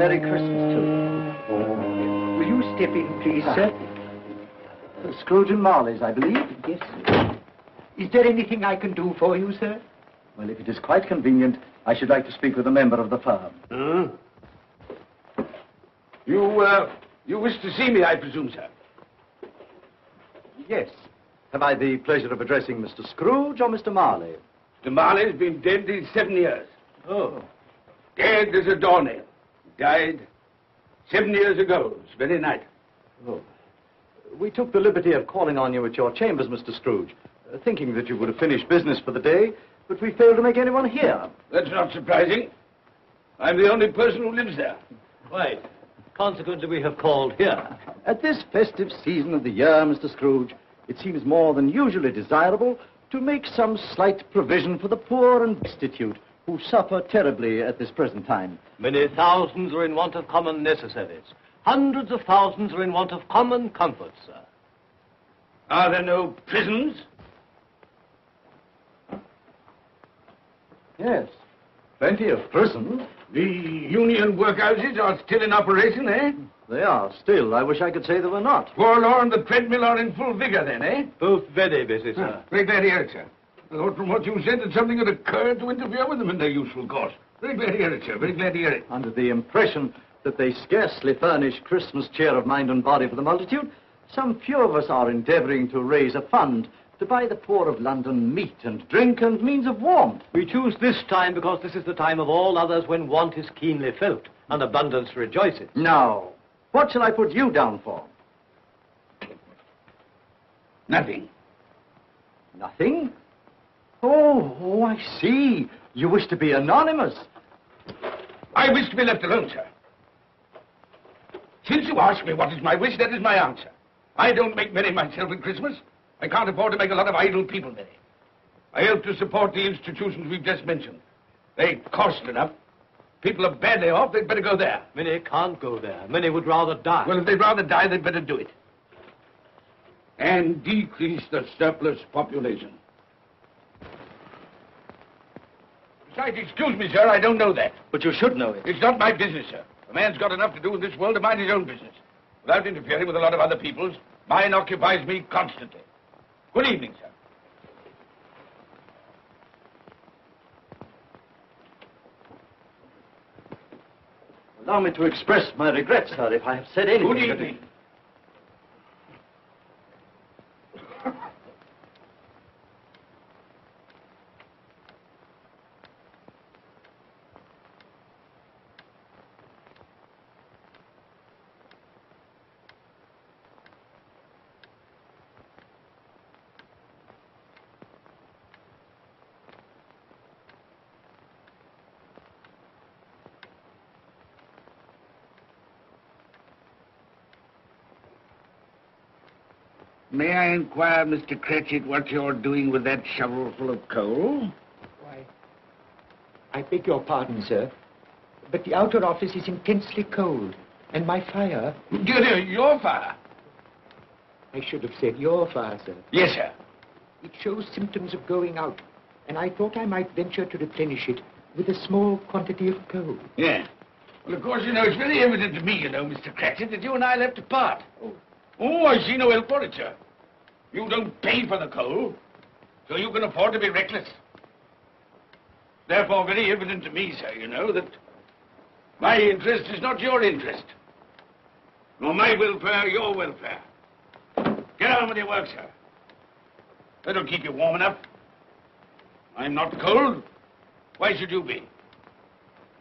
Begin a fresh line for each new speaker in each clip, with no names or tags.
Merry Christmas to you.
Will you step in, please, sir?
Scrooge and Marley's, I believe.
Yes, sir. Is there anything I can do for you, sir?
Well, if it is quite convenient, I should like to speak with a member of the firm.
You wish to see me, I presume, sir?
Yes. Have I the pleasure of addressing Mr. Scrooge or Mr. Marley?
Mr. Marley's been dead these 7 years.
Oh.
Dead as a doornail. Died 7 years ago, this very night.
Oh. We took the liberty of calling on you at your chambers, Mr. Scrooge, thinking that you would have finished business for the day, but we failed to make anyone here.
That's not surprising. I'm the only person who lives there.
Right. Consequently, we have called here.
At this festive season of the year, Mr. Scrooge, it seems more than usually desirable to make some slight provision for the poor and destitute who suffer terribly at this present time.
Many thousands are in want of common necessaries. Hundreds of thousands are in want of common comforts, sir.
Are there no prisons?
Yes, plenty of prisons.
The union workhouses are still in operation, eh?
They are still. I wish I could say they were not.
Warlaw and the treadmill are in full vigor then, eh?
Both very busy, sir.
Very glad to hear it, sir. I thought from what you said that something had occurred to interfere with them in their useful course. Very glad to hear it, sir. Very glad to hear it.
Under the impression that they scarcely furnish Christmas cheer of mind and body for the multitude, some few of us are endeavoring to raise a fund to buy the poor of London meat and drink and means of warmth.
We choose this time because this is the time of all others when want is keenly felt and abundance rejoices.
Now, what shall I put you down for?
Nothing.
Nothing? Oh, I see. You wish to be anonymous.
I wish to be left alone, sir. Since you ask me what is my wish, that is my answer. I don't make merry myself at Christmas. I can't afford to make a lot of idle people merry. I help to support the institutions we've just mentioned. They cost enough. People are badly off, they'd better go there.
Many can't go there. Many would rather die.
Well, if they'd rather die, they'd better do it. And decrease the surplus population. Besides, excuse me, sir, I don't know that.
But you should know it.
It's not my business, sir. A man's got enough to do in this world to mind his own business. Without interfering with a lot of other people's, mine occupies me constantly. Good evening, sir.
Allow me to express my regrets, sir, if I have said anything.
Good evening. May I inquire, Mr. Cratchit, what you're doing with that shovel full of coal?
Why, I beg your pardon, sir, but the outer office is intensely cold, and my fire...
Dear, your fire?
I should have said your fire, sir.
Yes, sir.
It shows symptoms of going out, and I thought I might venture to replenish it with a small quantity of coal.
Yeah. Well, of course, you know, it's very evident to me, you know, Mr. Cratchit, that you and I left apart. Oh, I see no help for it, sir. You don't pay for the coal, so you can afford to be reckless. Therefore, very evident to me, sir, you know, that my interest is not your interest. Nor my welfare, your welfare. Get on with your work, sir. That'll keep you warm enough. I'm not cold. Why should you be?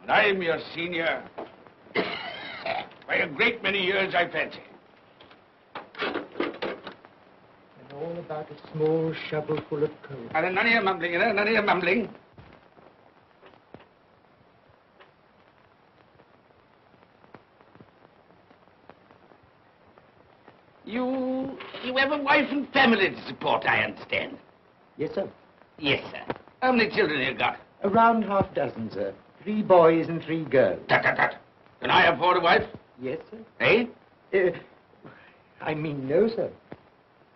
And I'm your senior by a great many years, I fancy.
All about a small shovel full of coal.
And none of your mumbling, you know, none of your mumbling. You have a wife and family to support, I understand.
Yes, sir.
Yes, sir. How many children have you got?
Around half dozen, sir. 3 boys and 3 girls.
Tut, tut, tut. Can I afford a wife?
Yes, sir.
Eh?
I mean, no, sir.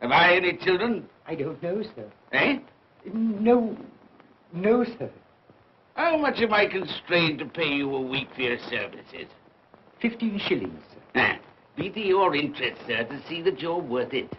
Have I any children?
I don't know, sir.
Eh?
No, sir.
How much am I constrained to pay you a week for your services?
15 shillings.
Be to your interest, sir, to see that you're worth it.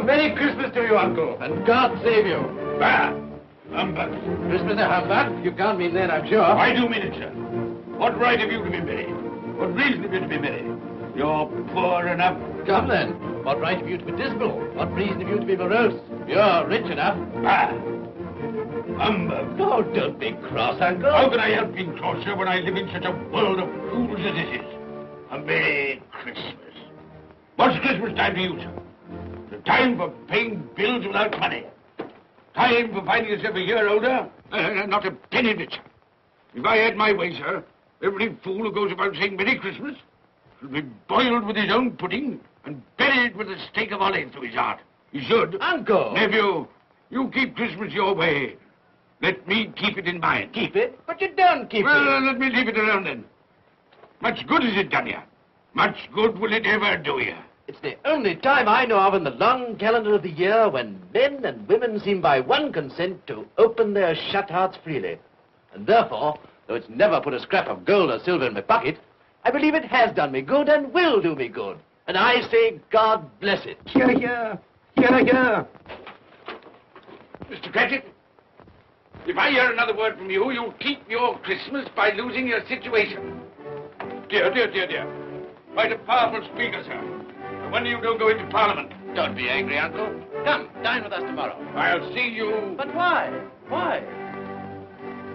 Merry Christmas to you, Uncle, and God save you.
Bah! Humbug.
Christmas a humbug? You can't mean that, I'm sure.
I do mean it, sir. What right have you to be merry? What reason have you to be merry? You're poor enough.
Come then. What right have you to be dismal? What reason have you to be morose? You're rich enough.
Bah! Humbug.
Oh, don't be cross, Uncle.
How can I help being cross, sir, when I live in such a world of fools as this is? A Merry Christmas. What's Christmas time to you, sir? The time for paying bills without money. Time for finding yourself a year older? Not a penny of it, sir. If I had my way, sir, every fool who goes about saying Merry Christmas should be boiled with his own pudding and buried with a stake of olive through his heart. He should.
Uncle!
Nephew, you keep Christmas your way. Let me keep it in mine.
Keep it? But you don't keep
Well, let me leave it alone then. Much good has it done you? Much good will it ever do you?
It's the only time I know of in the long calendar of the year when men and women seem by one consent to open their shut hearts freely. And therefore, though it's never put a scrap of gold or silver in my pocket, I believe it has done me good and will do me good. And I say, God bless it.
Hear, hear. Hear, hear.
Mr. Cratchit, if I hear another word from you, you'll keep your Christmas by losing your situation. Dear, dear, dear, dear. Quite a powerful speaker, sir. No wonder you don't go into Parliament.
Don't be angry, Uncle. Come, dine with us tomorrow.
I'll see you...
But why? Why?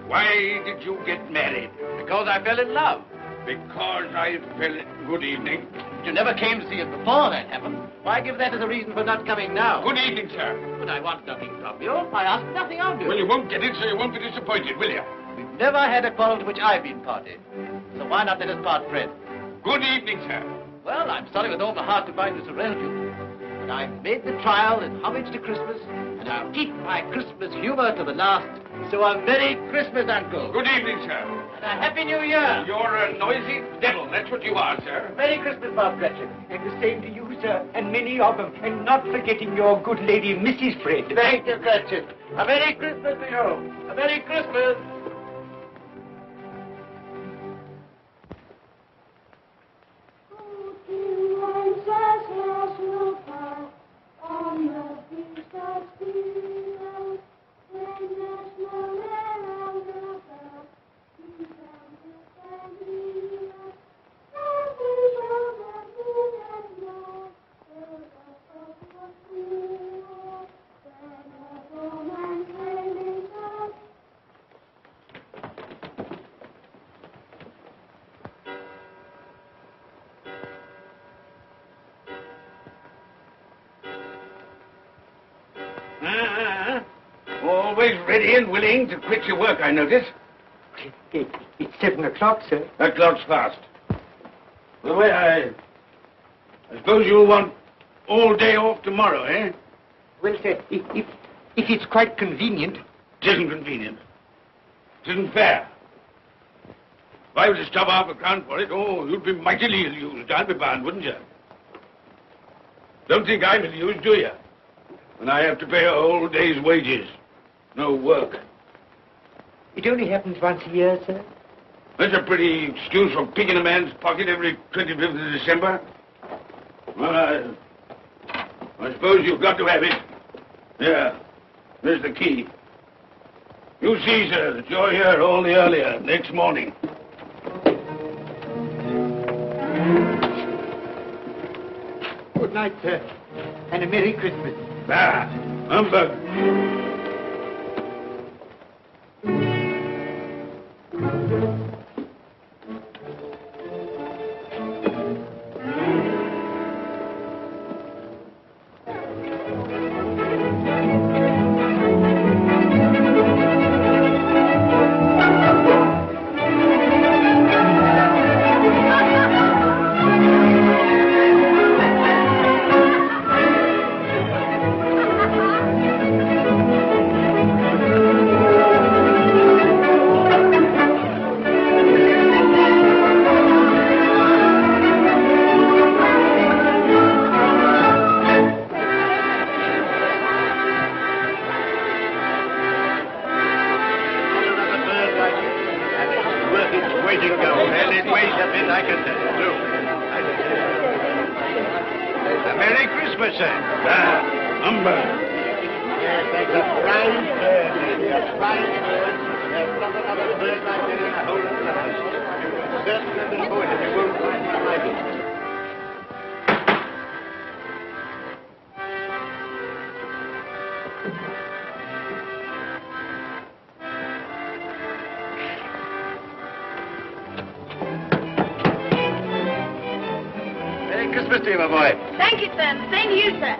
Why did you get married?
Because I fell in love.
Because I fell in... Good evening.
You never came to see it before that happened. Why give that as a reason for not coming now?
Good evening, sir.
But I want nothing from you. I ask nothing of you.
Well, you won't get it, so you won't be disappointed, will you?
We've never had a quarrel to which I've been party. So why not let us part friends?
Good evening, sir.
Well, I'm sorry with all my heart to find this around you. But I've made the trial in homage to Christmas, and I'll keep my Christmas humor to the last. So a Merry Christmas, Uncle.
Good evening, sir.
And a Happy New Year.
You're a noisy devil, that's what you are, sir.
Merry Christmas, Bob Cratchit.
And the same to you, sir, and many of them. And not forgetting your good lady, Mrs. Fred.
Thank you, Cratchit. A Merry Christmas to you. A Merry Christmas.
Always ready and willing to quit your work, I notice.
It's 7 o'clock, sir.
That clock's fast. By the way, I suppose you'll want all day off tomorrow, eh?
Well, sir, if it's quite convenient.
It isn't convenient. It isn't fair. If I were to stop half a crown for it, oh, you'd be mightily ill-used, I'll be bound, wouldn't you? Don't think I'm ill-used, do you? When I have to pay a whole day's wages. No work.
It only happens once a year, sir.
That's a pretty excuse for picking a man's pocket every 25th of December. Well, I suppose you've got to have it. Yeah, there's the key. You see, sir, that you're here all the earlier next morning.
Good night, sir. And a Merry Christmas.
Ah, humbug.
you go. And it weighs a bit, I can tell you, too. A Merry Christmas, sir.
Humbug.
Yes, that's a fine bird, lady, a fine bird. There's not another bird like that in the whole of the house. You certainly have been pointed. You won't find one like it. Merry Christmas to you, my boy.
Thank you, sir. The same to you, sir.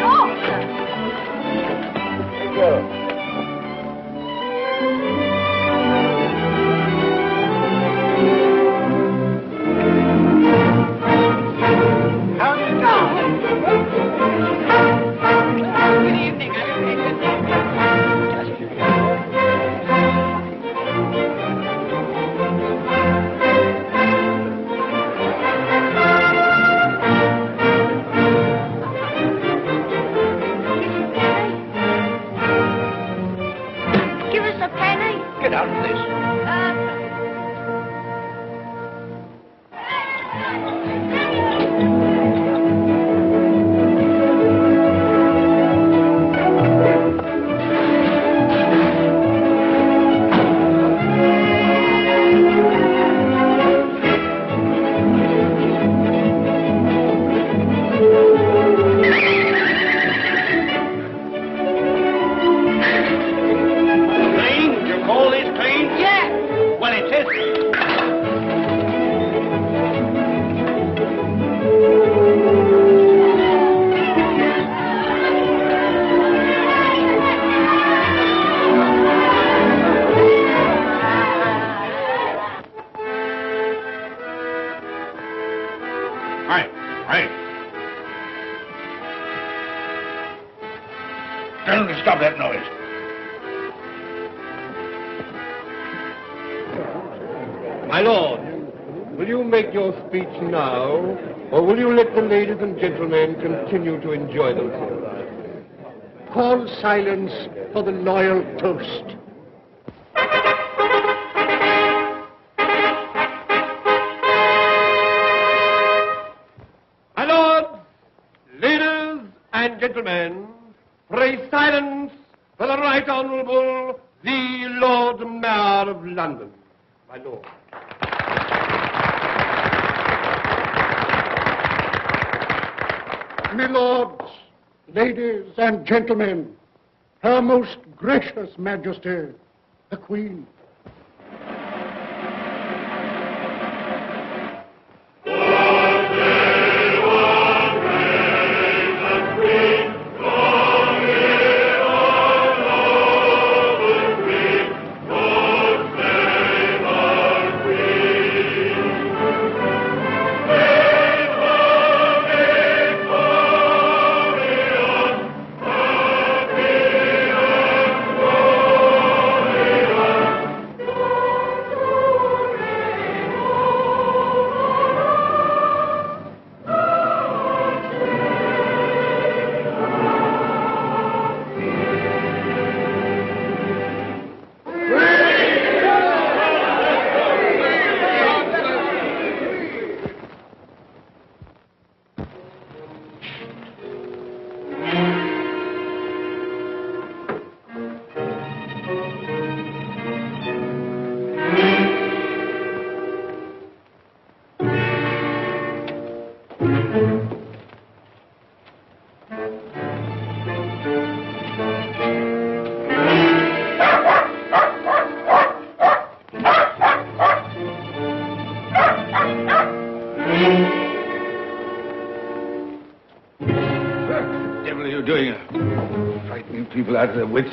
Oh, sir.
Thank you.
How do you do? Good evening. Give us a penny.
Get out of this.
Clean? You call this clean?
Yeah.
Well, it is. Right. Tell them to stop that noise.
My lord, will you make your speech now, or will you let the ladies and gentlemen continue to enjoy themselves? Call silence for the loyal toast. My lord, ladies and gentlemen, pray silence for the Right Honourable the Lord Mayor of London. My lord.
My lords, ladies and gentlemen, Her Most Gracious Majesty, the Queen.
What the devil are you doing? Frightening people out of their wits.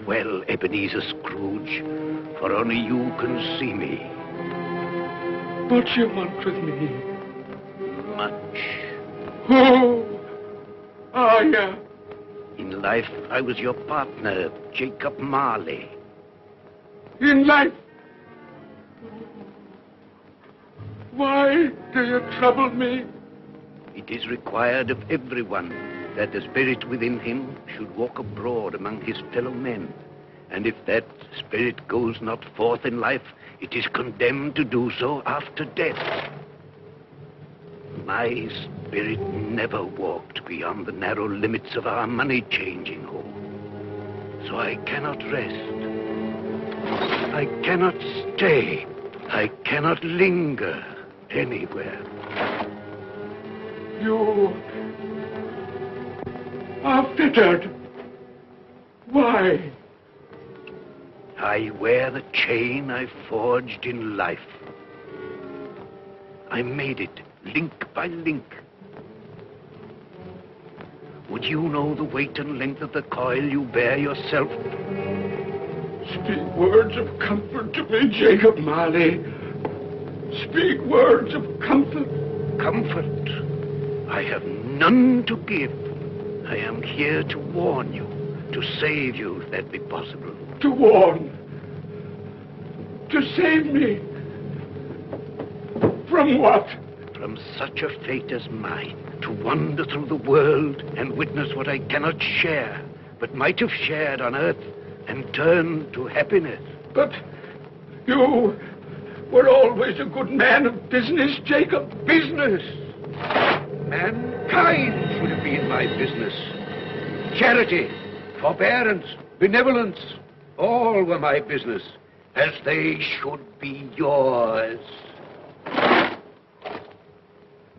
well, Ebenezer Scrooge, for only you can see me.
What do you want with me?
Much.
Oh, yeah.
In life, I was your partner, Jacob Marley.
In life. Why do you trouble me?
It is required of everyone that the spirit within him should walk abroad among his fellow men. And if that spirit goes not forth in life, it is condemned to do so after death. My spirit never walked beyond the narrow limits of our money-changing hall. So I cannot rest. I cannot stay. I cannot linger anywhere.
You are fettered. Why?
I wear the chain I forged in life. I made it link by link. Would you know the weight and length of the coil you bear yourself?
Speak words of comfort to me, Jacob Marley. Speak words of comfort.
Comfort? I have none to give. I am here to warn you, to save you, if that be possible.
To warn. To save me. From what?
From such a fate as mine, to wander through the world and witness what I cannot share, but might have shared on earth and turn to happiness.
But you were always a good man of business, Jacob.
Business? Mankind should have been my business. Charity, forbearance, benevolence, all were my business, as they should be yours.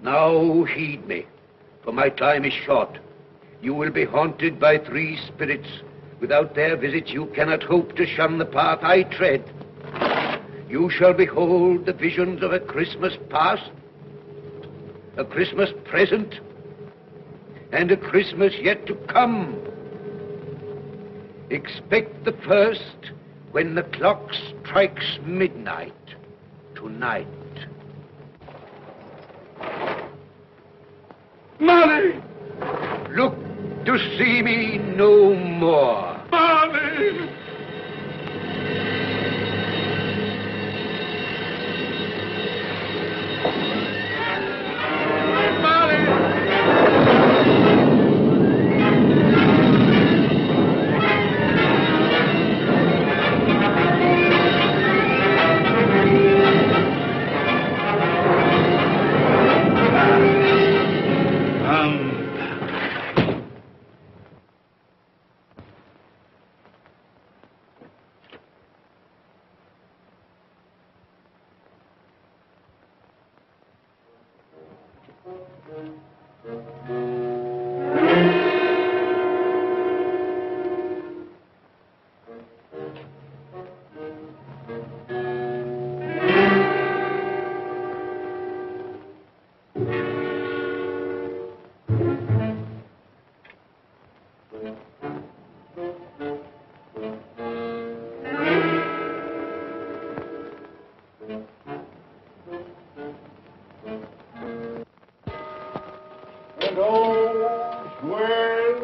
Now heed me, for my time is short. You will be haunted by 3 spirits. Without their visit, you cannot hope to shun the path I tread. You shall behold the visions of a Christmas past, a Christmas present, and a Christmas yet to come. Expect the first when the clock strikes midnight tonight.
Marley!
Look to see me no more.
Marley!
And all's well,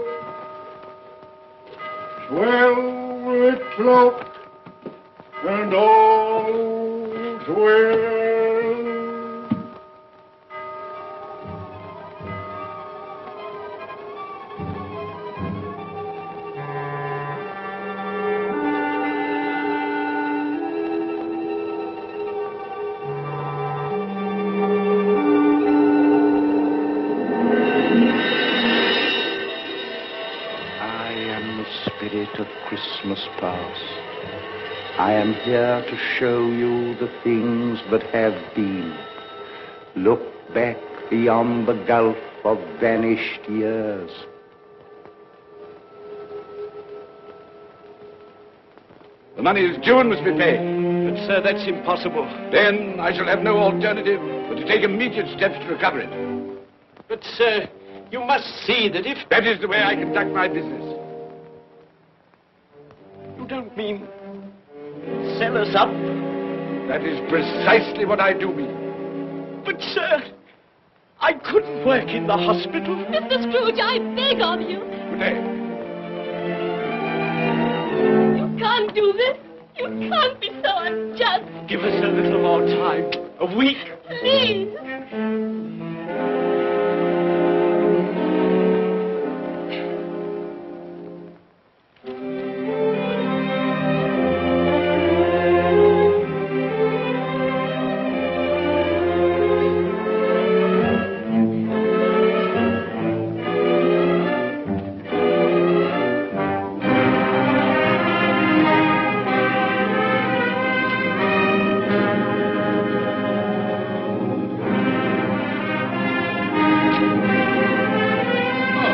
swell with cloak, and all's well.
Spirit of Christmas past, I am here to show you the things that have been. Look back beyond the gulf of vanished years.
The money is due and must be paid.
But, sir, that's impossible.
Then I shall have no alternative but to take immediate steps to recover it.
But, sir, you must see that if...
That is the way I conduct my business. don't mean
Sell us up?
that is precisely what I do mean.
But, sir, I couldn't work in the hospital.
Mr. Scrooge, I beg of you.
Good day.
You can't do this. You can't be so unjust.
Give us a little more time. A week.
Please.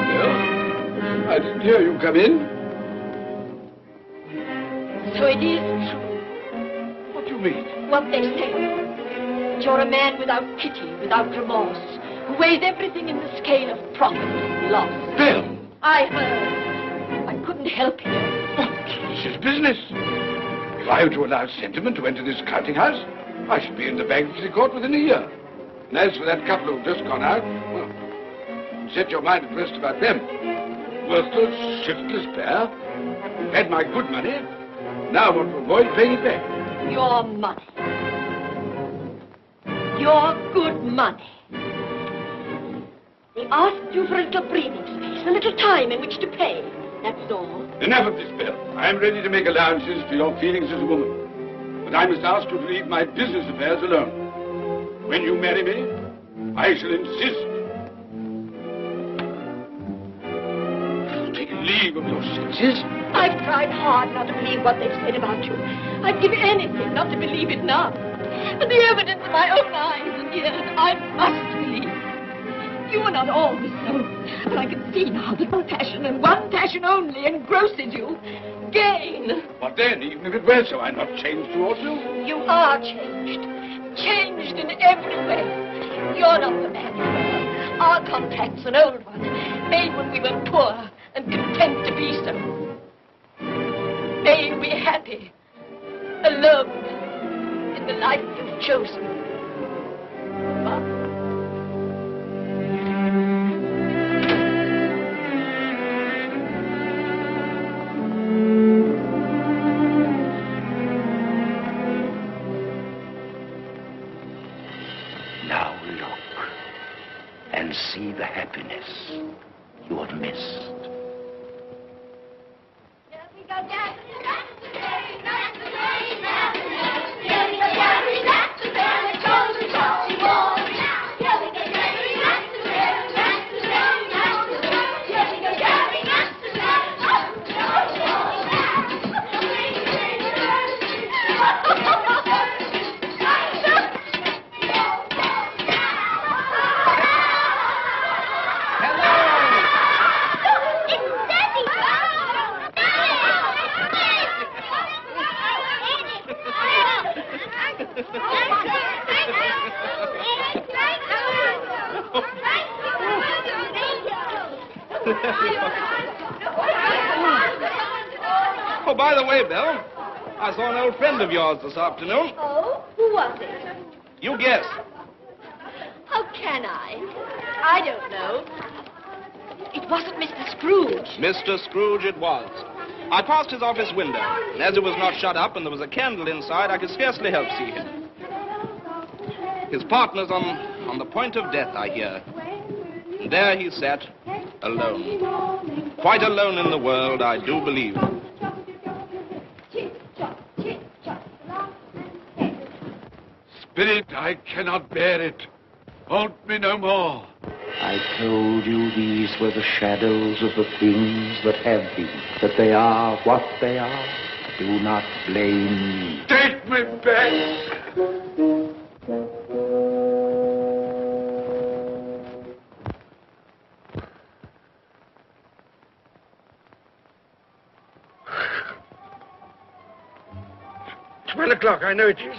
I didn't hear you come in.
So it is true,
What do you mean?
what they say. That you're a man without pity, without remorse, who weighs everything in the scale of profit and loss.
Bill!
I heard. I couldn't help it.
This is business. If I were to allow sentiment to enter this counting house, I should be in the bankruptcy court within a year. And as for that couple who've just gone out, well, set your mind at rest about them. Worthless, shiftless pair. Had my good money. Now want to avoid paying it back.
Your money. Your good money. They asked you for a little breathing space, a little time in which to pay. That's all.
Enough of this, Bill. I'm ready to make allowances for your feelings as a woman. But I must ask you to leave my business affairs alone. When you marry me, I shall insist. Take leave of your senses.
I've tried hard not to believe what they've said about you. I'd give anything not to believe it now. But the evidence of my own eyes and ears, I must believe. You were not always so. But I can see now that one passion and one passion only engrosses you. Gain.
What then? Even if it were so, I'm not changed towards you.
You are changed. Changed in every way. You're not the man you were. Our contact's an old one, made when we were poor and content to be so. May you be happy, alone, in the life you've chosen. But
now look and see the happiness you have missed.
Oh, by the way, Bill, I saw an old friend of yours this afternoon.
Oh, who was it?
You guess.
How can I? I don't know. It wasn't Mr. Scrooge.
Mr. Scrooge it was. I passed his office window, and as it was not shut up and there was a candle inside, I could scarcely help see him. His partner's on the point of death, I hear. And there he sat, alone. Quite alone in the world, I do believe.
Spirit, I cannot bear it. Haunt me no more.
I told you these were the shadows of the things that have been, that they are what they are. Do not blame me.
Take me back.
$12, I know it is.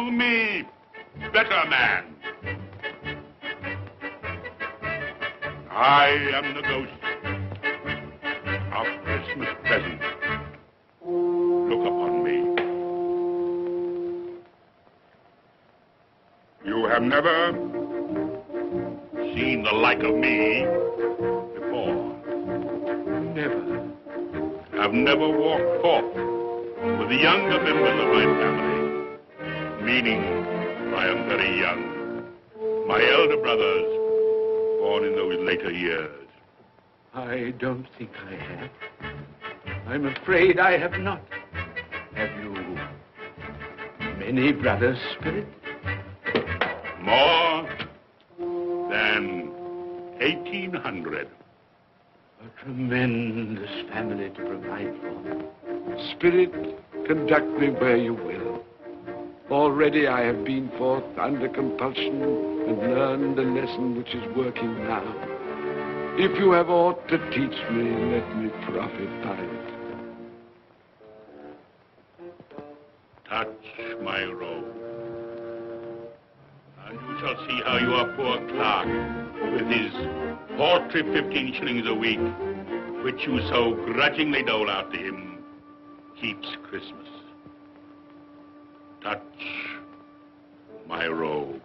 to me, better man. I am the ghost of Christmas present. Look upon me. You have never seen the like of me before.
Never.
I've never walked forth with the younger members of my family, meaning I am very young. My elder brothers, born in those later years.
I don't think I have. I'm afraid I have not. Have you many brothers, Spirit?
More than 1,800.
A tremendous family to provide for. Spirit, conduct me where you will. Already I have been forth under compulsion and learned the lesson which is working now. If you have aught to teach me, let me profit by it.
Touch my robe, and you shall see how your poor clerk, with his paltry 15 shillings a week, which you so grudgingly dole out to him, keeps Christmas. Touch my robe.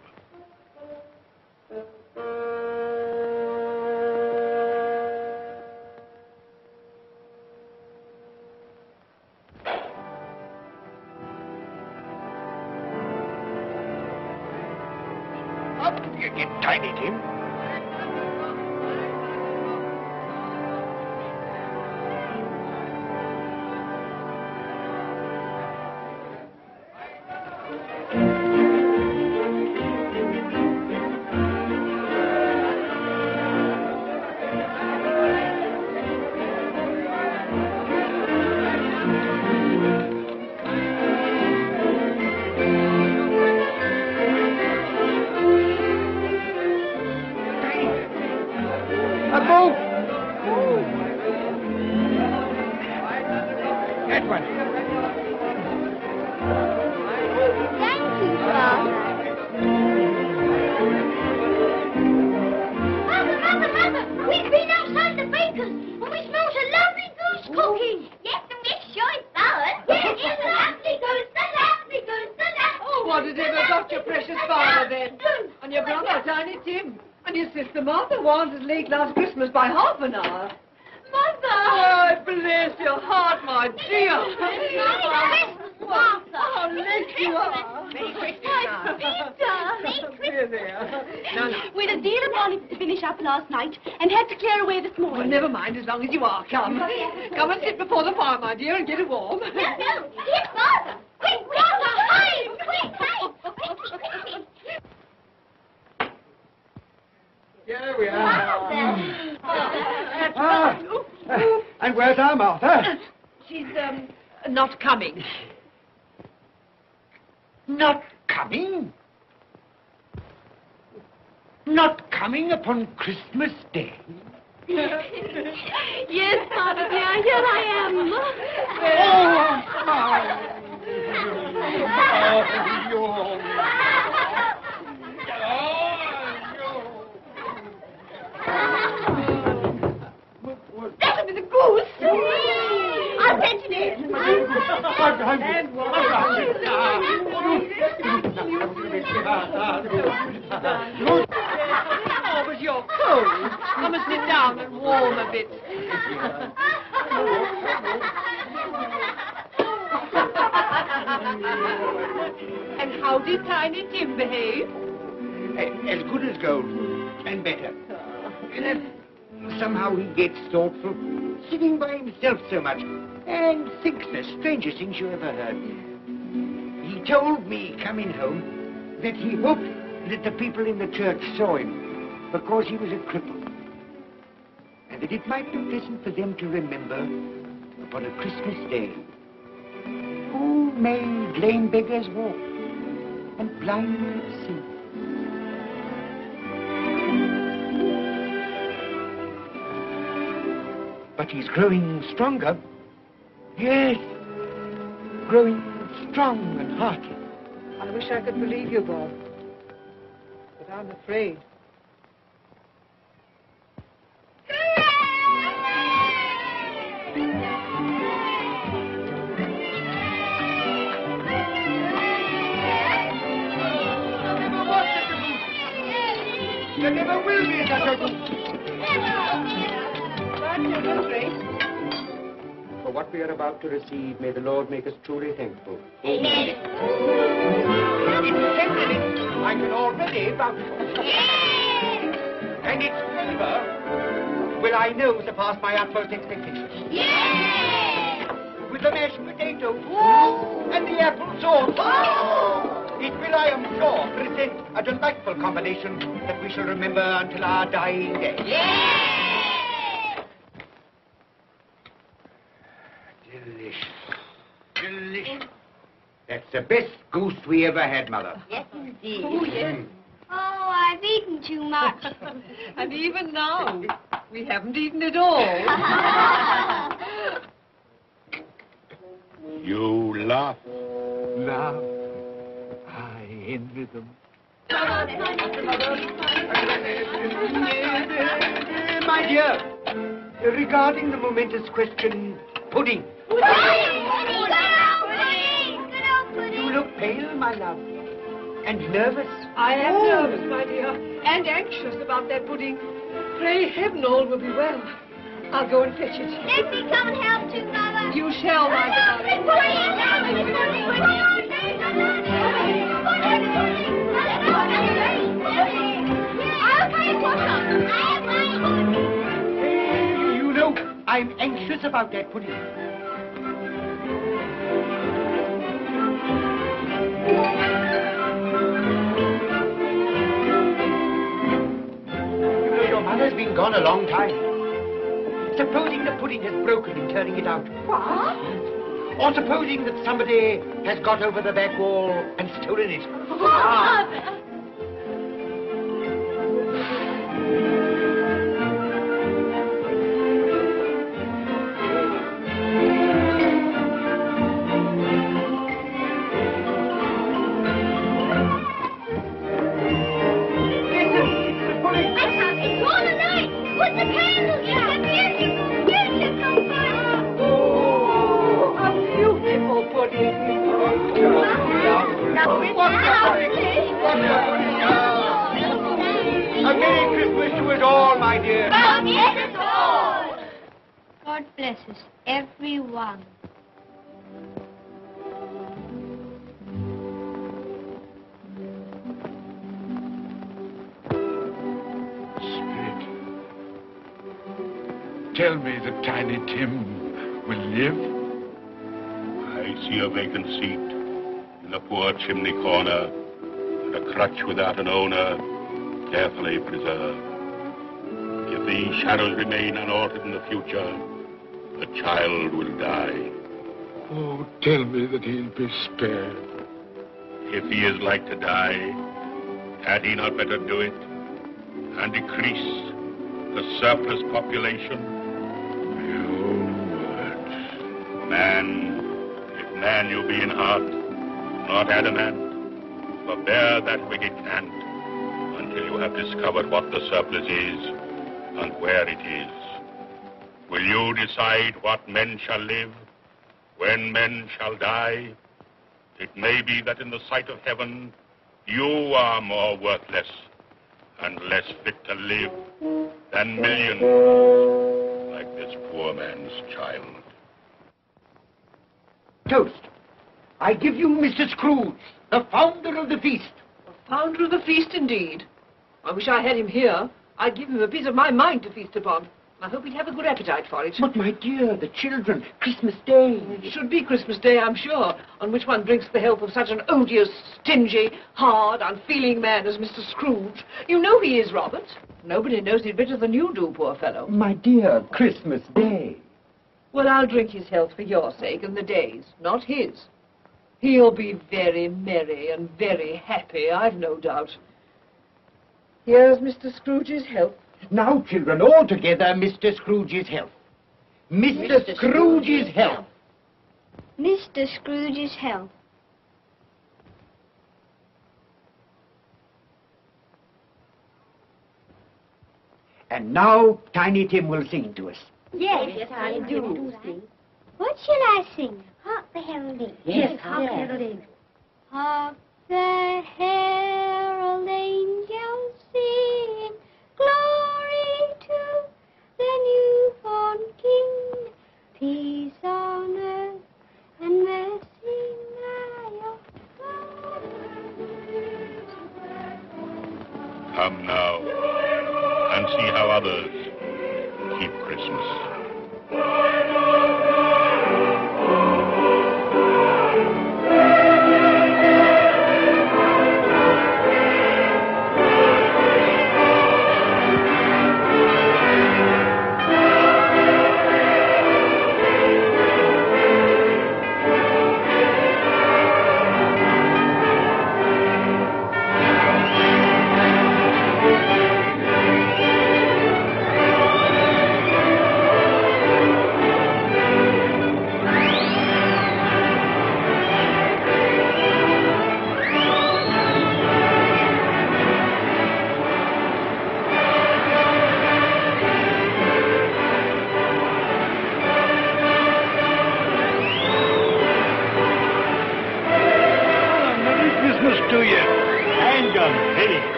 How did you get Tiny Tim? That one.
Thank you, Father. Mother, we've been outside the baker's and we smelled a lovely goose cooking. Yes, and we're sure it's ours. Yes, it's a lovely goose, a lovely goose, a lovely
Oh, what has ever got your precious father then? And your brother, Tiny Tim? And your sister Martha was as late last Christmas by half an hour.
Mother!
Oh, bless your heart, my dear.
Merry Christmas, Martha.
How late you are.
Merry Christmas, Peter.
Here they are. No, no.
We had a deal of bonnets to finish up last night and had to clear away this
Well,
morning.
never mind, as long as you are come. Come and sit before the fire, my dear, and get it warm.
No, here's Martha. Quick, Martha, hide! Quick, hide!
Here we are.
Martha.
And where's our Martha?
She's, not coming.
Not coming? Not coming upon Christmas Day?
Yes, Martha, dear, here I am. That'll be the goose. I'll fetch it in.
Oh, but you're cold. Come and sit down and warm a bit. And how did Tiny Tim behave?
As good as gold, and better. Somehow he gets thoughtful, sitting by himself so much, and thinks the strangest things you ever heard. He told me, coming home, that he hoped that the people in the church saw him, because he was a cripple. And that it might be pleasant for them to remember, upon a Christmas day, who made lame beggars walk, and blind men see. But he's growing stronger. Yes, growing strong and hearty.
I wish I could believe you, Bob. But I'm afraid.
There never will be such a goose. For what we are about to receive, may the Lord make us truly thankful.
Amen.
It's genuine. I can already vouch for it. And its flavor will, I know, surpass my utmost expectations. With the mashed potato and the apple sauce. It will, I am sure, present a delightful combination that we shall remember until our dying day. Delicious. Delicious. That's the best goose we ever had, Mother.
Yes, indeed.
Oh, yes.
Oh, I've eaten too much.
And even now, we haven't eaten it all.
You laugh.
Love. I envy them. My dear, regarding the momentous question, pudding. You look pale, my love, and nervous.
I am nervous, my dear, and anxious about that pudding. Pray heaven all will be well. I'll go and fetch it.
Let me come and help too, Mother.
You shall, my darling.
You know, I'm anxious about that pudding. You know, your mother's been gone a long time. Supposing the pudding has broken in turning it out.
What?
Or supposing that somebody has got over the back wall and stolen it.
Father!
A Merry Christmas to us all, my dear.
God bless us, everyone.
Spirit, tell me that Tiny Tim will live.
I see a vacant seat in the poor chimney corner, and a crutch without an owner, carefully preserved. If these shadows remain unaltered in the future, the child will die.
Oh, tell me that he'll be spared.
If he is like to die, had he not better do it and decrease the surplus population?
Your words.
Man, if man you be in heart, not adamant, forbear that wicked cant until you have discovered what the surplus is and where it is. Will you decide what men shall live, when men shall die? It may be that in the sight of heaven, you are more worthless and less fit to live than millions like this poor man's child.
Toast. I give you Mr. Scrooge, the founder of the feast.
Founder of the feast, indeed. I wish I had him here. I'd give him a piece of my mind to feast upon. I hope he'd have a good appetite for it.
But, my dear, the children, Christmas Day.
It should be Christmas Day, I'm sure, on which one drinks the health of such an odious, stingy, hard, unfeeling man as Mr. Scrooge. You know he is, Robert. Nobody knows it better than you do, poor fellow.
My dear, Christmas Day.
Well, I'll drink his health for your sake and the day's, not his. He'll be very merry and very happy, I've no doubt. Here's Mr. Scrooge's health.
Now, children, all together, Mr. Scrooge's health. Mr. Scrooge's health.
Mr. Scrooge's health.
And now Tiny Tim will sing to us.
Yes, I do sing. What shall I sing? Hark the heralding.
Yes, hark the heralding.
Hark the herald angels sing, glory to the newborn King, peace on earth and mercy nigh of God.
Come now and see how others keep Christmas.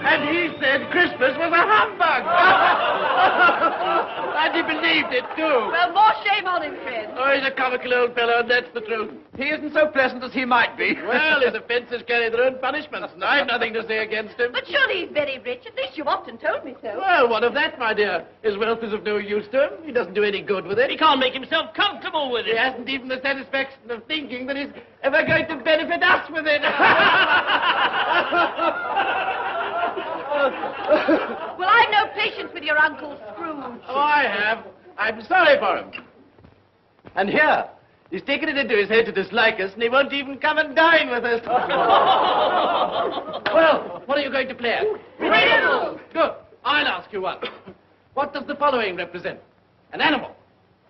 And he said Christmas was a humbug. And he believed it, too.
Well, more shame on him, Fred.
Oh, he's a comical old fellow, and that's the truth.
He isn't so pleasant as he might be.
Well, his offences carry their own punishments, and I've nothing to say against him.
But surely he's very rich. At least you've often told me so.
Well, what of that, my dear? His wealth is of no use to him. He doesn't do any good with it.
He can't make himself comfortable with it.
He hasn't even the satisfaction of thinking that he's ever going to benefit us with it.
Well, I've no patience with your Uncle Scrooge.
Oh, I have. I'm sorry for him. And here, he's taken it into his head to dislike us, and he won't even come and dine with us. Well, what are you going to play at?
Riddles.
Good. I'll ask you one. What does the following represent? An animal.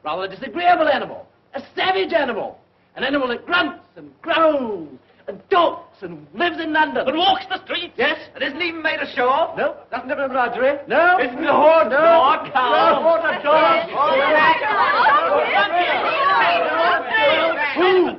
Rather a disagreeable animal. A savage animal. An animal that grunts and growls and talks and lives in London.
But walks the streets.
Yes.
And isn't even made a show of?
No.
Doesn't have an embroidery?
No.
Isn't a horse?
No.
No. No. What a dog.
Who?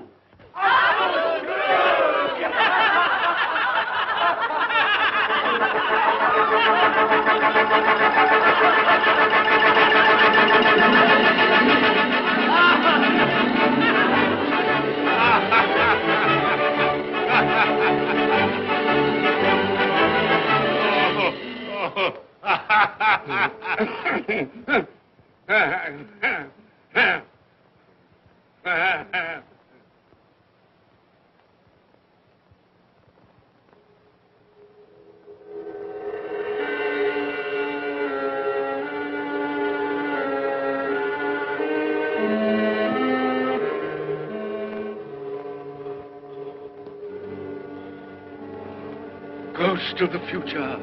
Ghost of the future,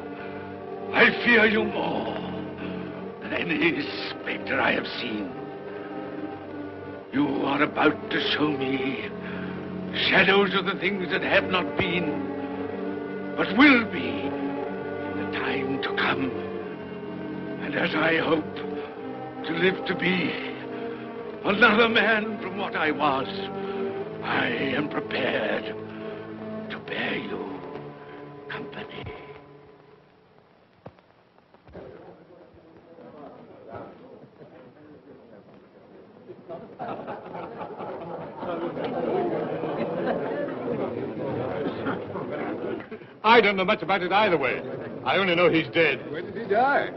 I fear you more than any spectre I have seen. You are about to show me shadows of the things that have not been, but will be in the time to come. And as I hope to live to be another man from what I was, I am prepared to bear you company.
I don't know much about it either way. I only know he's dead.
When did he die?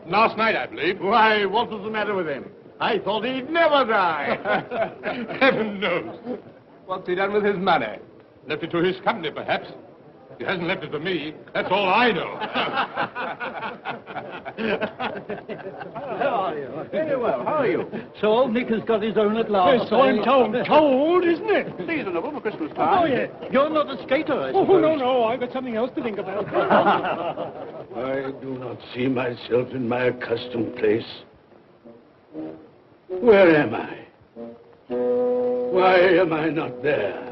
Last night, I believe.
Why, what was the matter with him? I thought he'd never die.
Heaven knows.
What's he done with his money?
Left it to his company, perhaps. He hasn't left it for me. That's all I know.
How are you? Very well. How are you?
So Nick has got his own at last.
Yes, so I'm told. Told, isn't it?
Seasonable for Christmas time.
Oh, yeah.
You're not a skater, I suppose.
Oh, no, I've got something else to think about.
I do not see myself in my accustomed place. Where am I? Why am I not there?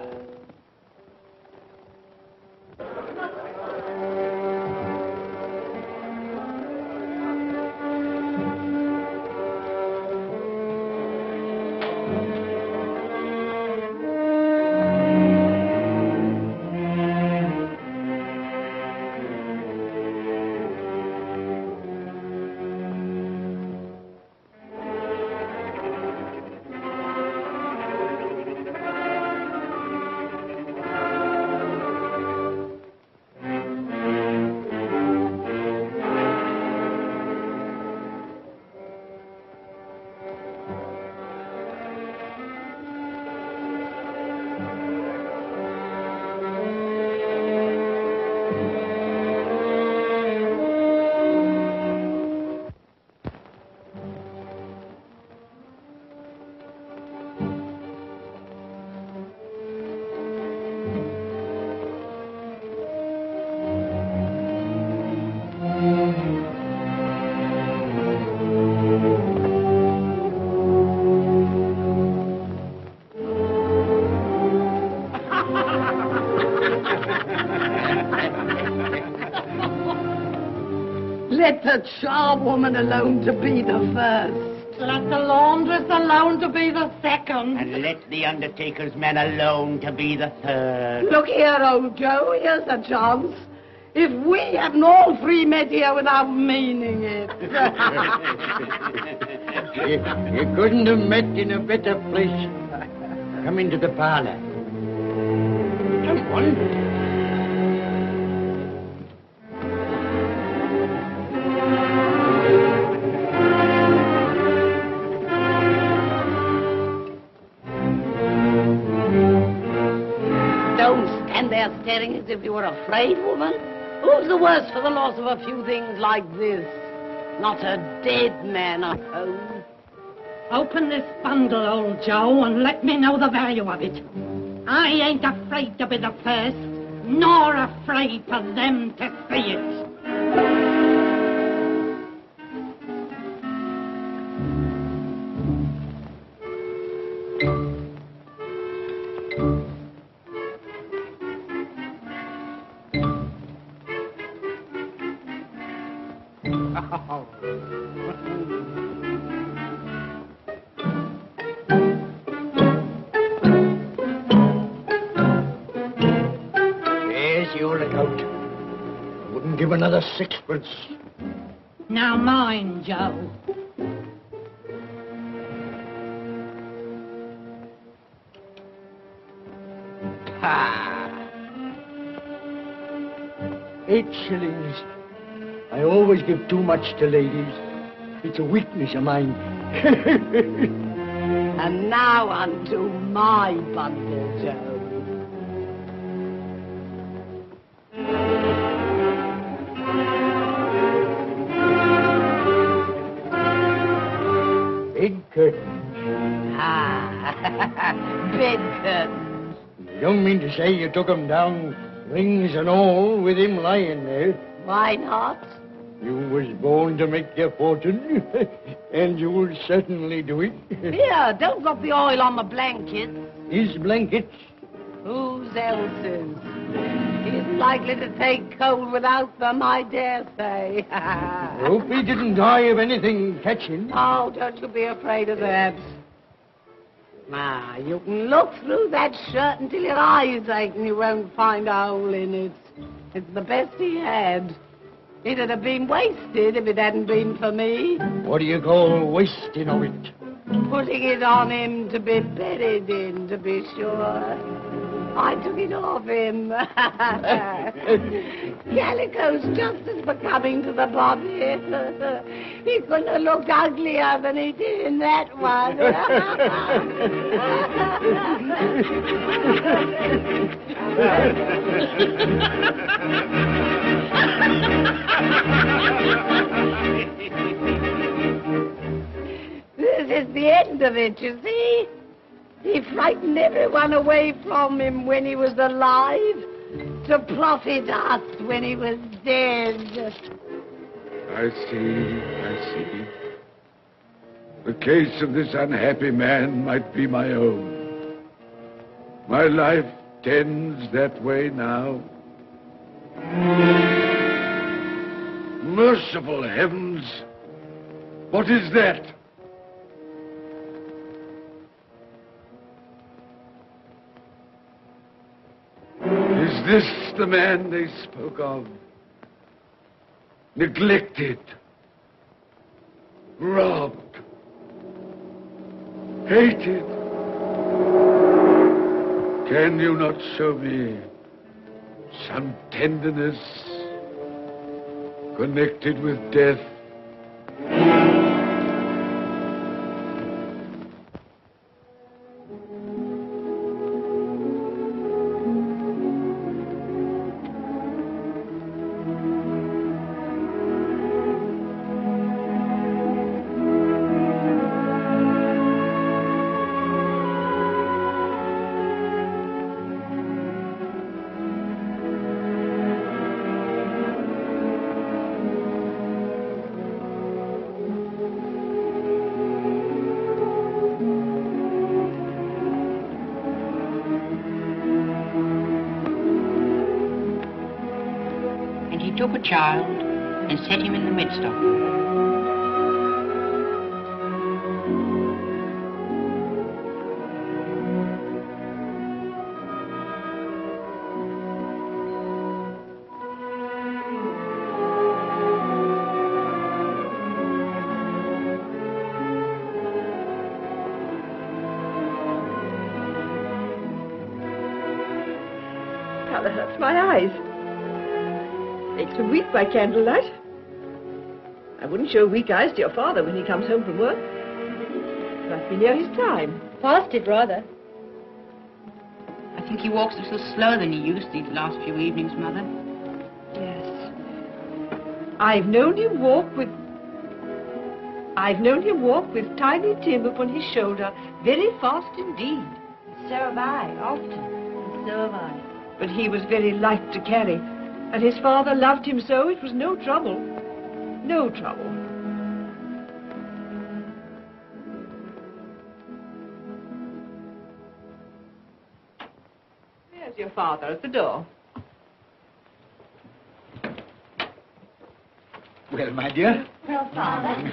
Let the charwoman alone to be the first.
Let the laundress alone to be the second.
And let the undertaker's man alone to be the third.
Look here, old Joe, here's a chance. If we hadn't all three met here without meaning it.
You couldn't have met in a better place. Come into the parlor. Come on.
Staring as if you were afraid, woman? Who's the worse for the loss of a few things like this? Not a dead man, I suppose.
Open this bundle, old Joe, and let me know the value of it. I ain't afraid to be the first, nor afraid for them to see it.
There's your lookout. I wouldn't give another sixpence.
Now mind, Joe.
Ha! 8 shillings. I always give too much to ladies. It's a weakness of mine.
And now unto my bundle, Joe.
Bed curtains.
Bed curtains.
You don't mean to say you took 'em down, rings and all, with him lying there?
Why not?
You was born to make your fortune, and you'll certainly do it.
Here, don't drop the oil on the blankets.
His blankets?
Whose else's? He isn't likely to take cold without them, I dare say.
Hope he didn't die of anything catching.
Oh, don't you be afraid of that. Now, you can look through that shirt until your eyes ache and you won't find a hole in it. It's the best he had. It'd have been wasted if it hadn't been for me.
What do you call wasting of it?
Putting it on him to be buried in, to be sure. I took it off him. Calico's just as becoming to the body. He couldn't have looked uglier than he did in that one. This is the end of it, you see. He frightened everyone away from him when he was alive to profit us when he was dead.
I see. The case of this unhappy man might be my own. My life tends that way now. Merciful heavens! What is that? Is this the man they spoke of? Neglected, robbed, hated. Can you not show me some tenderness connected with death?
Took a child and set him in the midst of them.
Colour hurts my eyes. Makes me weep by candlelight. I wouldn't show weak eyes to your father when he comes home from work. It must be near his time.
Fasted, rather. I think he walks a little slower than he used these last few evenings, Mother.
Yes. I've known him walk with Tiny Tim upon his shoulder, very fast indeed.
So have I, often. So have I.
But he was very light to carry. And his father loved him so, it was no trouble. No trouble. There's your father at the door.
Well, my dear.
Well, Father.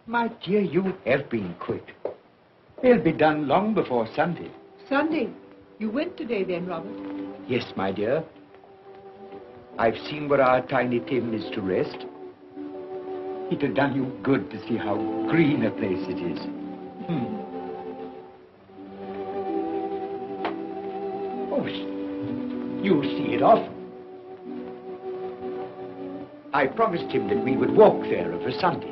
My dear, you have been quick. They'll be done long before Sunday.
Sunday? You went today then, Robert?
Yes, my dear. I've seen where our Tiny Tim is to rest. It had done you good to see how green a place it is. Oh, you'll see it often. I promised him that we would walk there of a Sunday.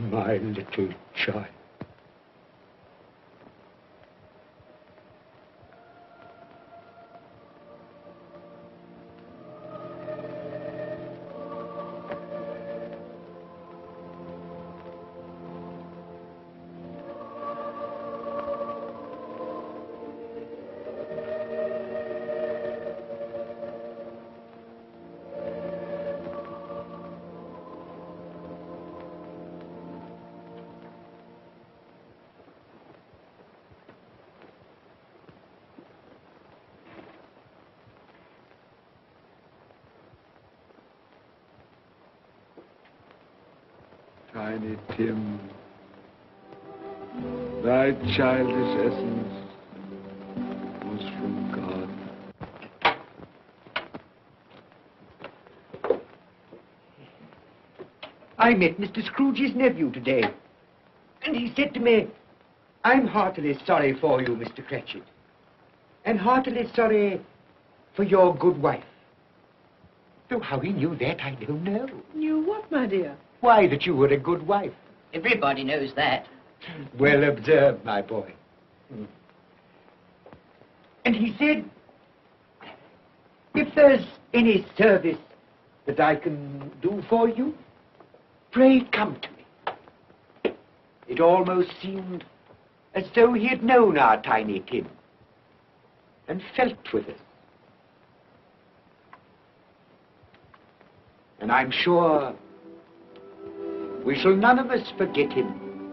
My little child.
Tiny Tim, thy childish essence was from God.
I met Mr. Scrooge's nephew today, and he said to me, I'm heartily sorry for you, Mr. Cratchit, and heartily sorry for your good wife. Though how he knew that, I don't know.
Knew what, my dear?
Why, that you were a good wife.
Everybody knows that.
Well observed, my boy. And he said, if there's any service that I can do for you, pray come to me. It almost seemed as though he had known our Tiny Tim and felt with us. And I'm sure we shall none of us forget him,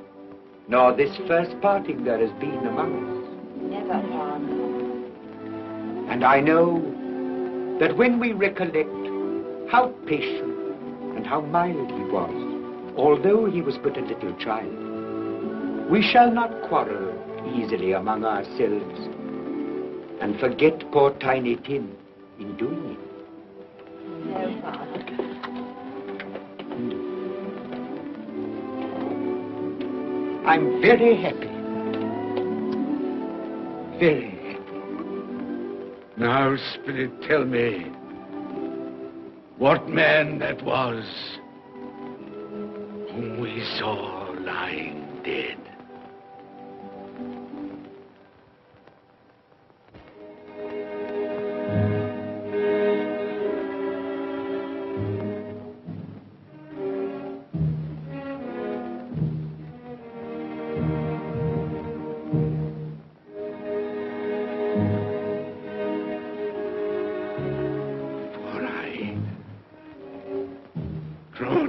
nor this first parting there has been among us.
Never, Father.
And I know that when we recollect how patient and how mild he was, although he was but a little child, we shall not quarrel easily among ourselves and forget poor Tiny Tim in doing it.
No, Father.
I'm very happy. Very happy.
Now, Spirit, tell me what man that was whom we saw lying dead.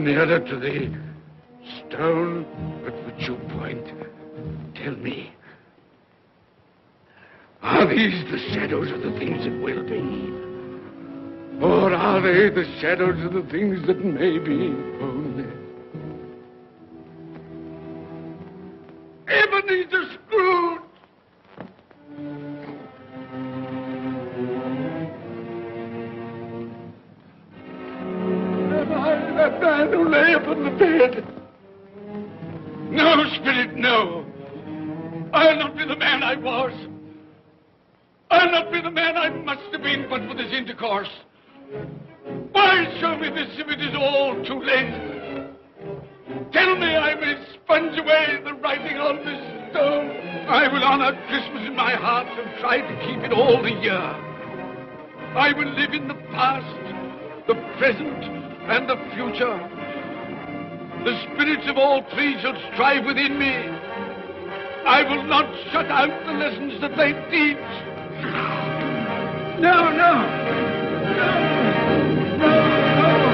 Nearer to the stone at which you point. Tell me, are these the shadows of the things that will be? Or are they the shadows of the things that may be only? Ebenezer Scrooge! That man who lay upon the bed. No, Spirit, no. I'll not be the man I was. I'll not be the man I must have been but for this intercourse. Why show me this if it is all too late? Tell me I may sponge away the writing on this stone. I will honor Christmas in my heart and try to keep it all the year. I will live in the past, the present, and the future. The spirits of all three shall strive within me. I will not shut out the lessons that they teach. No, no. No, no, no.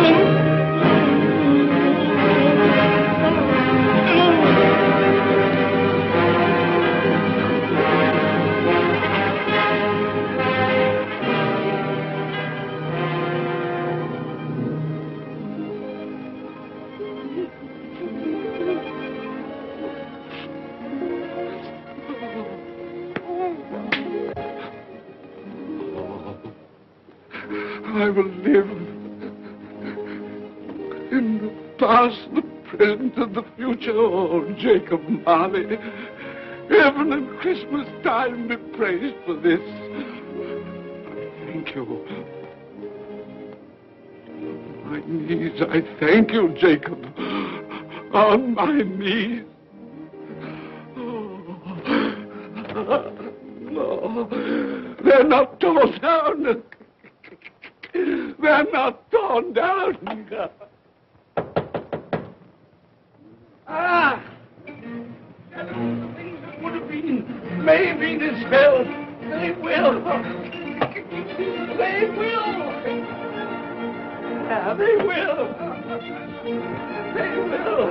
No. I will live in the past, the present, and the future. Oh, Jacob Marley, heaven and Christmas time be praised for this. Thank you. my knees, I thank you, Jacob. On my knees. No, they're not torn down. They're not torn down. Ah! Things that would have been may be dispelled. They will. They will. Yeah, they will. They will.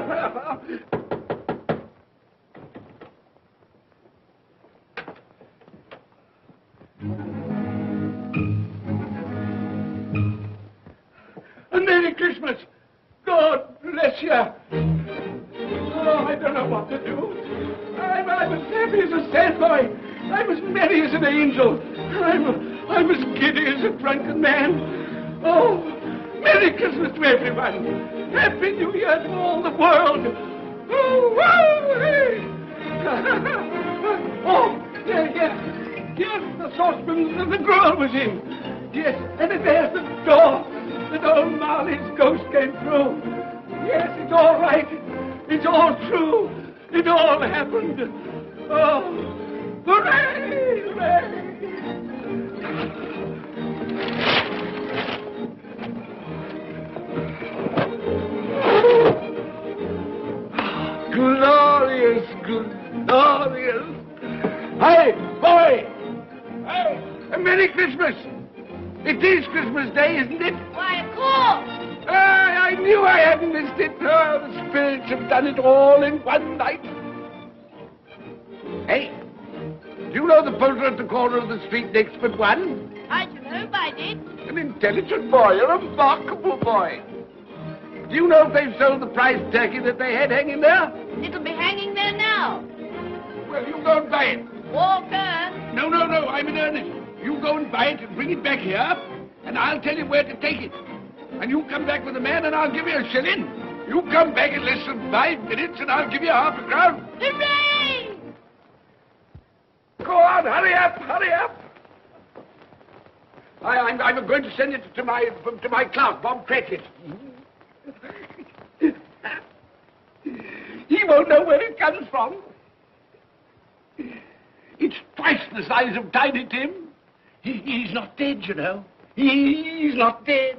A Merry Christmas. God bless you. Oh, I don't know what to do. I'm as happy as a sandboy. I'm as merry as an angel. I'm as giddy as a drunken man. Oh, Merry Christmas to everyone. Happy New Year to all the world. Oh, whoa, hey. Oh, yes, the saucepan that the girl was in. Yes, and there's the door that old Marley's ghost came through. Yes, it's all right. It's all true. It all happened. Oh, hooray, hooray. Glorious, glorious. Hey, boy! Hey, a Merry Christmas! It is Christmas Day, isn't it?
Why, of course.
I knew I hadn't missed it. Oh, the spirits have done it all in one night. Hey, do you know the poulterer at the corner of the street next but one?
I should hope I did.
An intelligent boy, a remarkable boy. Do you know if they've sold the prize turkey that they had hanging there?
It'll be hanging there now.
Well, you go and buy it.
Walker.
No, I'm in earnest. You go and buy it and bring it back here, and I'll tell you where to take it. And you come back with a man, and I'll give you a shilling. You come back in less than 5 minutes, and I'll give you half a crown.
Hooray!
Go on, hurry up, hurry up. I'm going to send it to my clerk, Bob Cratchit. He won't know where it comes from. It's twice the size of Tiny Tim. He's not dead, you know. He's not dead.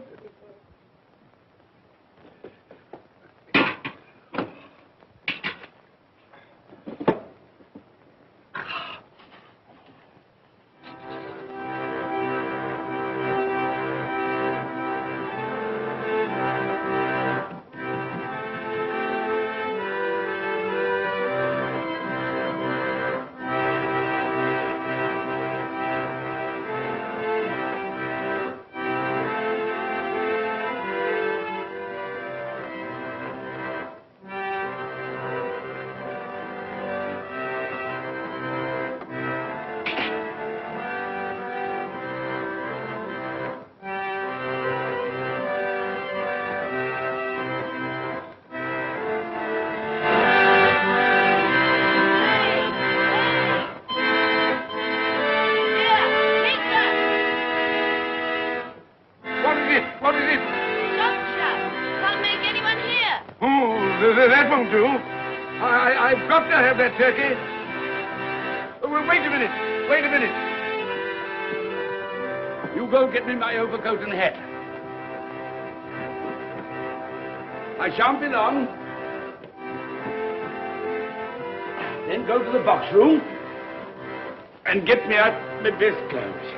That won't do. I've got to have that turkey. Well, wait a minute. You go get me my overcoat and hat. I shan't be long. Then go to the box room and get me out my best clothes.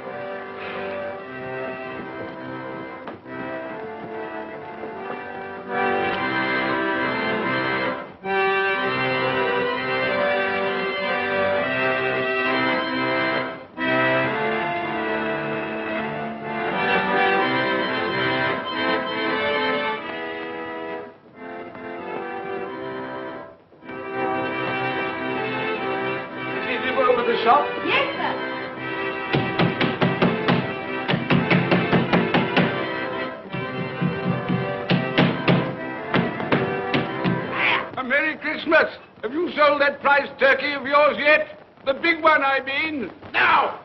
Shop?
Yes, sir.
A Merry Christmas. Have you sold that prize turkey of yours yet? The big one, I mean. Now!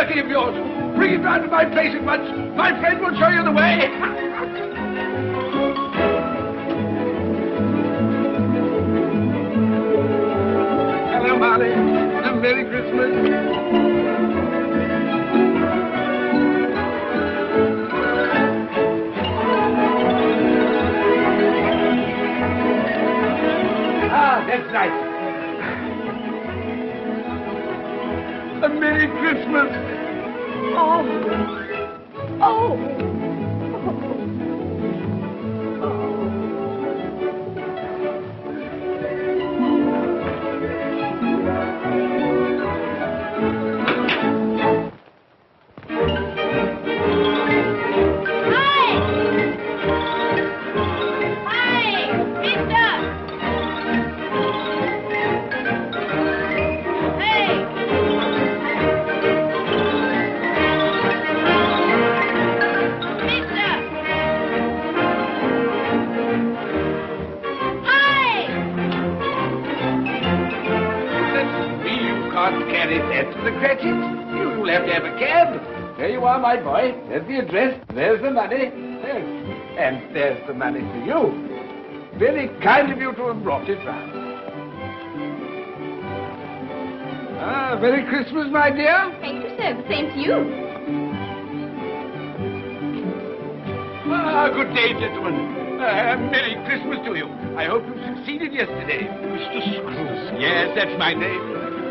turkey of yours. Bring it round to my place at once. My friend will show you the way. Hello, Molly. And Merry Christmas. That's right. A Merry Christmas. You'll have to have a cab. There you are, my boy. There's the address. There's the money. There. And there's the money for you. Very kind of you to have brought it round. Merry Christmas, my dear.
Thank you, sir. The same to you.
Good day, gentlemen. Merry Christmas to you. I hope you succeeded yesterday. Mr. Scrooge. Yes, that's my name.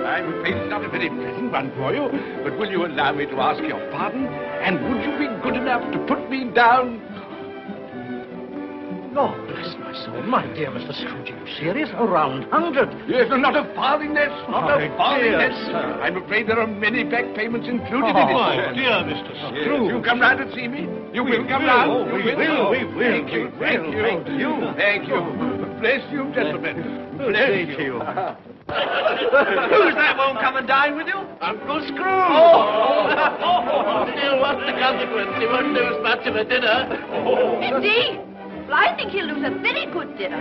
I'm afraid it's not a very pleasant one for you, but will you allow me to ask your pardon? And would you be good enough to put me down?
Lord bless my soul, my dear Mr. Scrooge, are you serious? A round 100?
Yes, and not a farthing less, not a farthing
dear
less.
sir.
I'm afraid there are many back payments included in it.
My dear Mr.
Yes,
Scrooge.
you come round and see me. You will come
will.
round.
Oh,
You
we will.
Thank you. Thank you.
Thank you.
Thank you. Bless you, gentlemen.
Good
Bless
day
you.
to you. Who's that won't come and dine with you?
Uncle Scrooge! Still, what's the consequence? He won't lose much of a dinner.
Indeed. Well, I think he'll lose a very good dinner.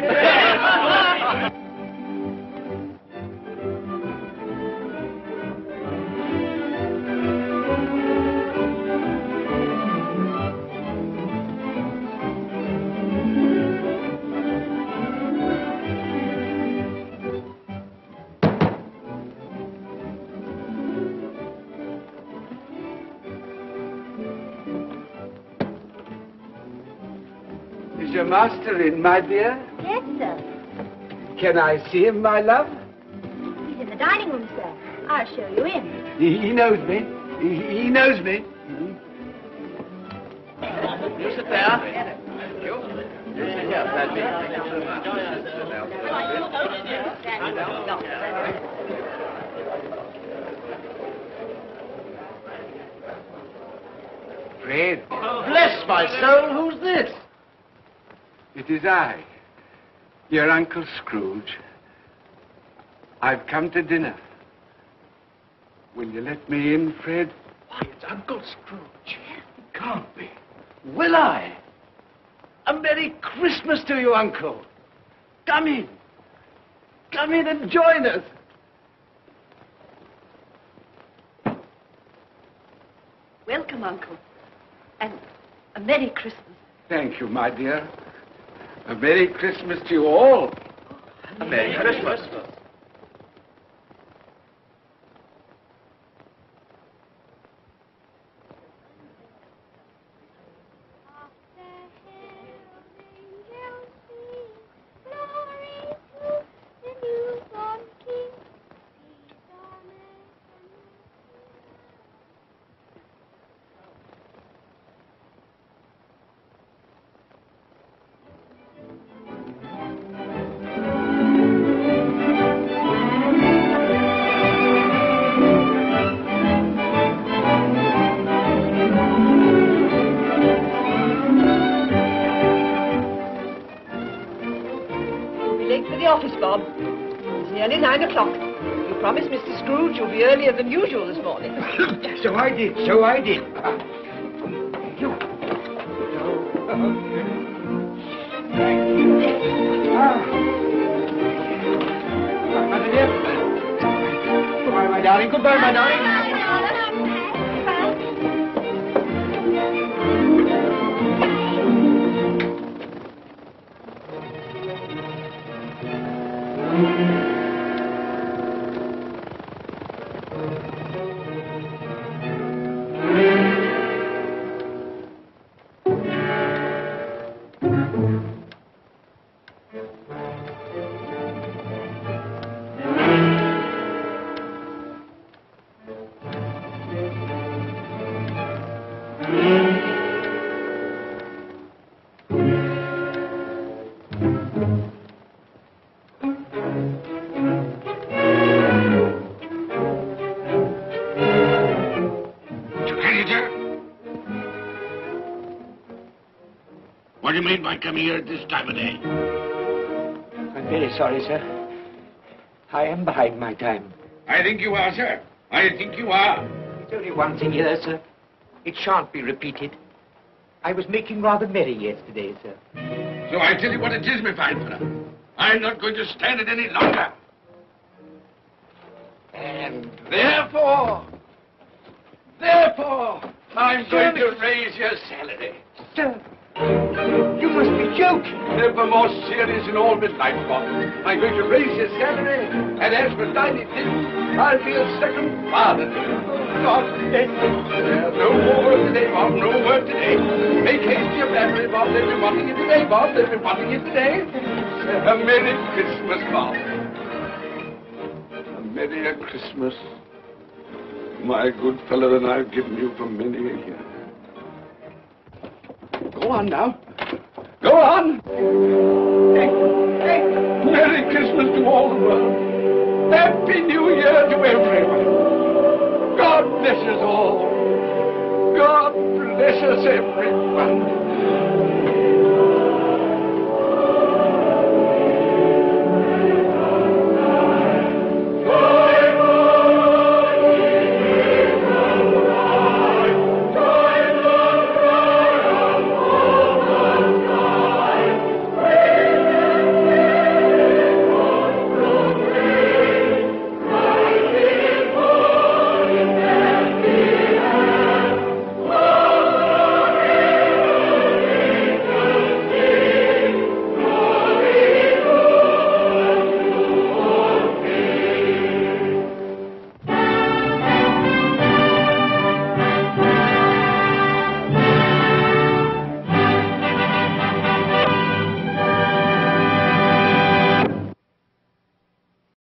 Is your master in, my dear?
Yes, sir.
Can I see him, my love?
He's in the dining room, sir. I'll show you in.
He knows me. He knows me.
You sit there. Thank you. You sit here, Sandy. Thank you so much.
Fred.
Bless my soul, who's this?
It is I, your Uncle Scrooge. I've come to dinner. Will you let me in, Fred?
Why, it's Uncle Scrooge. It can't be. Will I? A Merry Christmas to you, Uncle. Come in. Come in and join us.
Welcome, Uncle. And a Merry Christmas.
Thank you, my dear. A Merry Christmas to you all.
A Merry Christmas.
Office, Bob. It's nearly 9 o'clock. You promised Mr. Scrooge you'll be earlier than usual this morning.
So I did. Thank you.
Goodbye, my darling. Goodbye, my darling.
What do you mean by coming here at this time of day?
I'm very sorry, sir. I am behind my time.
I think you are, sir. I think you are.
It's only once a year, sir. It shan't be repeated. I was making rather merry yesterday, sir.
So I tell you what it is, my fine fellow. I'm not going to stand it any longer. And therefore, I'm going to raise your salary.
Sir, you must be joking.
Never more serious in all my life, Bob. I'm going to raise your salary, and as for dining in, I'll be a second father to you. God bless you. No more work today, Bob. No work today. Make haste to your family, Bob. They'll be wanting you today, Bob. They'll be wanting you today. A Merry Christmas, Bob. A Merry Christmas. My good fellow and I've given you for many a year. Go on now. Go on. Merry Christmas to all the world. Happy New Year to everyone. God bless us all. God bless us everyone.